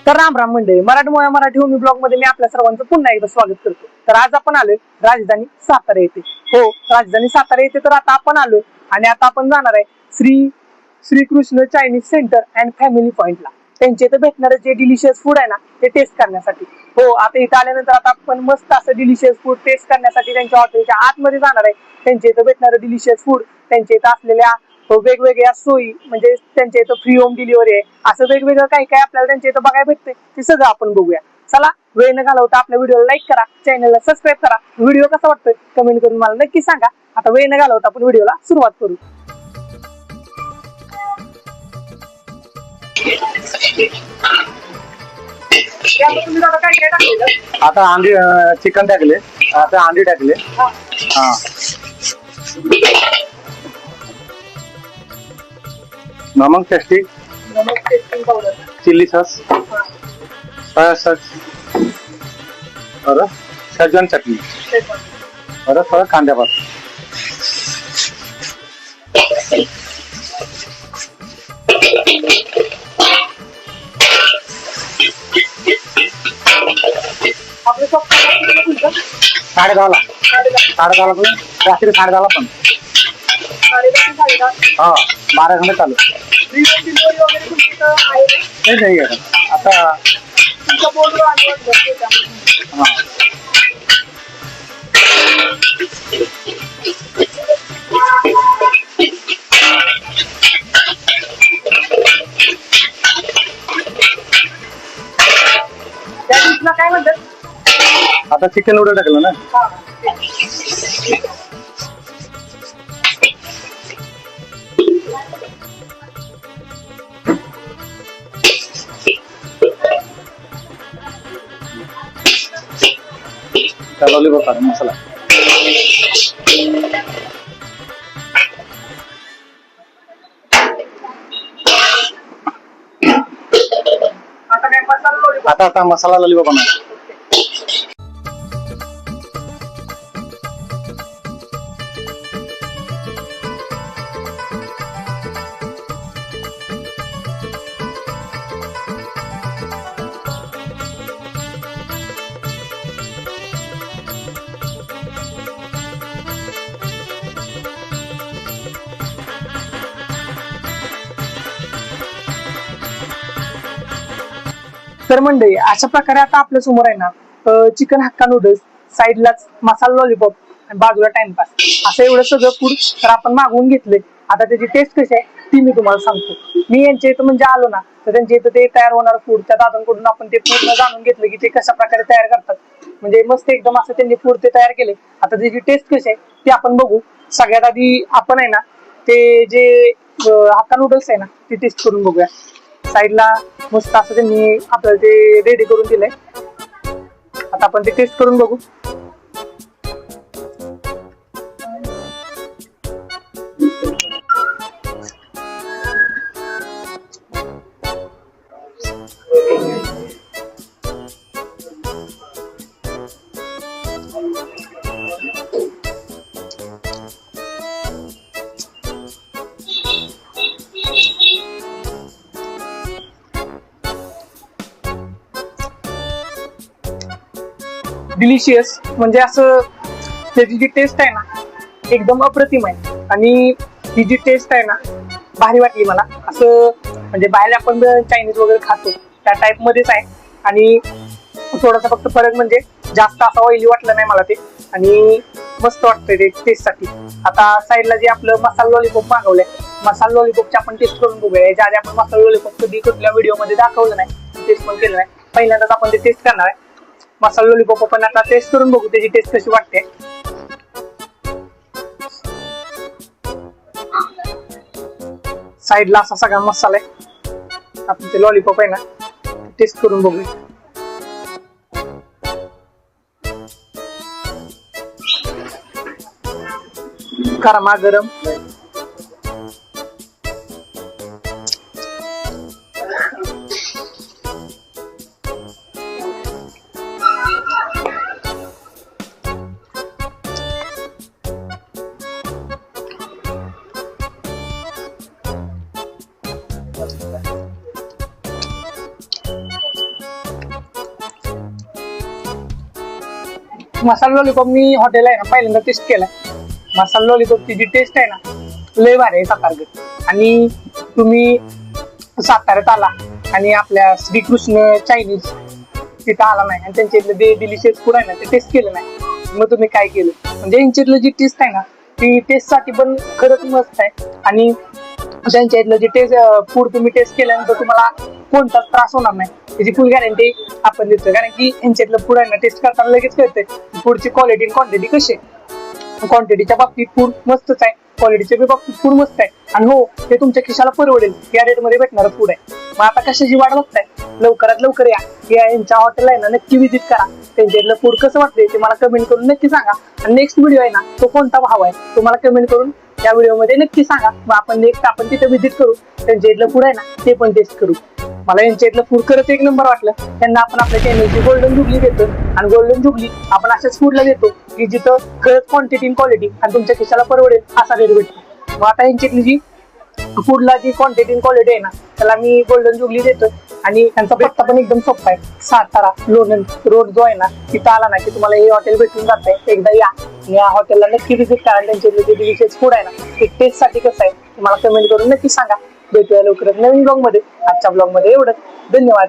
तर राम राम मंडळी, मराठी होमी ब्लॉग मध्ये मी आपल्या सर्वांचं पुन्हा एकदा स्वागत करतो. तर आज आपण आलोय राजधानी सातारा येथे. हो, राजधानी सातारा येथे तर आता आपण आलोय आणि आता आपण जाणार आहे Shrikrishna Chinese centre and family पॉइंटला. त्यांच्या इथे भेटणारे जे डिलिशियस फूड आहे ना ते टेस्ट करण्यासाठी. हो, आता इथे आल्यानंतर आता आपण मस्त असं डिलिशियस फूड टेस्ट करण्यासाठी त्यांच्या हॉटेलच्या आतमध्ये जाणार आहे. त्यांच्या इथं भेटणारं डिलिशियस फूड, त्यांच्या इथं असलेल्या वेगवेगळ्या सोयी, म्हणजे त्यांच्या इथं फ्री होम डिलिव्हरी आहे, असं वेगवेगळं काही काय आपल्याला त्यांच्या इथं बघायला भेटते ते सगळं आपण बघूया. चला, वेळ न घालवता आपल्या व्हिडिओला लाईक करा, चॅनलला सबस्क्राईब करा. व्हिडिओ कसा वाटतोय कमेंट करून मला नक्की सांगा. आता वेळ न घालवता आपण व्हिडिओला सुरुवात करू. आता अंडी चिकन टाकले, आता अंडी टाकले. हा, नमक tasty, chilli sauce, soya sauce, और शेजवान चटनी, और थोड़ा कांदा पात. आपलं शॉप 10:30ला, 10:30ला पण रात्री 10:30ला पण. हा, 12 घंटे चालू. डिलिव्हरी वगैरे तुमची इथं आहे ना? नाही आहे आता. तुमच्या बोर्डवर आली वाटतं. हा, त्या डिशला काय म्हणतात? आता चिकन नूडल टाकलं ना. हा. लॉलीपॉप टाक मसाला. आता काय मसाला लॉलीपॉप. आता मसाला लॉलीपॉप बनव. तर मंडळी, अशा प्रकारे आता आपल्या समोर आहे ना चिकन हक्का नूडल्स, साईडलाच मसाला लॉलीपॉप आणि बाजूला टाइमपास, असं एवढं सगळं फूड तर आपण मागवून घेतले. आता त्याची टेस्ट कशी आहे ती मी तुम्हाला सांगतो. मी यांच्या इथं म्हणजे आलो ना तर त्यांच्या इथं ते तयार होणार फूड त्या दादांकडून आपण ते पूर्ण जाणून घेतलं की ते कशा प्रकारे तयार करतात. म्हणजे मस्त एकदम असं त्यांनी फूड ते तयार केले. आता त्याची टेस्ट कशी आहे ती आपण बघू. सगळ्यात आधी आपण आहे ना ते जे हक्का नूडल्स आहे ना ते टेस्ट करून बघूया. साईडला मस्त असं त्यांनी आपल्याला ते रेडी करून दिलंय. आता आपण ते टेस्ट करून बघू. डिलिशियस, म्हणजे असं त्याची जी टेस्ट आहे ना एकदम अप्रतिम आहे. आणि ही जी टेस्ट आहे ना भारी वाटली मला. असं म्हणजे बाहेर आपण चायनीज वगैरे खातो त्या टाइप मध्येच आहे. आणि थोडासा फक्त फरक म्हणजे जास्त असा ऑइली वाटलं नाही मला ते, आणि मस्त वाटतंय ते टेस्ट साठी. आता साईडला जे आपलं मसाला लॉलीपॉप मागवलंय, मसाला लॉलीपॉपची आपण टेस्ट करून बघूया. याच्या आधी आपण मसाला लॉलीपॉप कधी कुठल्या व्हिडिओ मध्ये दाखवलं नाही, टेस्ट पण केलं नाही, पहिल्यांदाच आपण ते टेस्ट करणार आहे. मसाला लॉलीपॉप आपण आता टेस्ट करून बघू त्याची टेस्ट कशी वाटते. साईडला असा सगळा मसाला आहे. आपण ते लॉलीपॉप आहे ना टेस्ट करून बघू. गरमा गरम मसाला लॉलीपॉप मी हॉटेल आहे ना पहिल्यांदा टेस्ट केलाय. मसाला लॉलीपॉपची जी टेस्ट आहे ना लय भारी आहे सातारगड. आणि तुम्ही साताऱ्यात आला आणि आपल्या श्रीकृष्ण चायनीज तिथं आला नाही आणि त्यांच्या इथलं जे डिलिशियस फूड आहे ना ते टेस्ट केलं नाही, मग तुम्ही काय केलं. म्हणजे यांच्या इथलं जी टेस्ट आहे ना ती टेस्ट साठी पण खरंच मस्त आहे. आणि त्यांच्या इथलं जे टेस्ट फूड तुम्ही टेस्ट केल्यानंतर तुम्हाला कोणताच त्रास होणार नाही त्याची फुल गॅरंटी आपण देतो. कारण की यांच्यातलं फूड आहे ना टेस्ट करताना लगेच कळतंय फूडची क्वालिटी आणि क्वांटिटी कशी आहे. क्वांटिटीच्या बाबतीत फूड मस्तच आहे, क्वालिटीच्या बाबतीत फूड मस्त आहे. आणि हो, ते तुमच्या खिशाला परवडेल या रेट मध्ये भेटणारं फूड आहे. मग आता कशाची वाट बघताय, लवकरात लवकर या यांच्या हॉटेलला आहे ना नक्की व्हिजिट करा. त्यांच्या इथलं फूड कसं वाटतंय ते मला कमेंट करून नक्की सांगा. आणि नेक्स्ट व्हिडिओ आहे ना तो कोणता भाव आहे तुम्हाला कमेंट करून या व्हिडिओमध्ये नक्की सांगा. मग आपण नेक्स्ट आपण तिथे व्हिजिट करू, त्यांच्या इथलं फूड आहे ना ते पण टेस्ट करू. मला यांच्या इथलं फूड खरंच एक नंबर वाटलं. त्यांना आपण आपल्या चॅनलची गोल्डन जुबली देतो आणि गोल्डन जुबली आपण अशाच फूडला देतो की जिथं खरंच क्वांटिटी क्वालिटी आणि तुमच्या खिशाला परवडेल असा रेट भेटतो. मग आता यांच्यातली जी फूडला जी क्वांटिटी क्वालिटी आहे ना त्याला मी गोल्डन जुबली देतोय. आणि त्यांचा पत्ता पण एकदम सोपा आहे, सातारा लोणंद रोड जो आहे ना तिथं आला ना की तुम्हाला हे हॉटेल भेटून जात आहे. एकदा या हॉटेलला नक्की व्हिजिट करा. त्यांचे जे डिलिशियस फूड आहे ना ते टेस्ट साठी कसं आहे तुम्हाला कमेंट करून नक्की सांगा. भेटूया लवकरच नवीन ब्लॉग मध्ये. आजच्या ब्लॉग मध्ये एवढंच. धन्यवाद.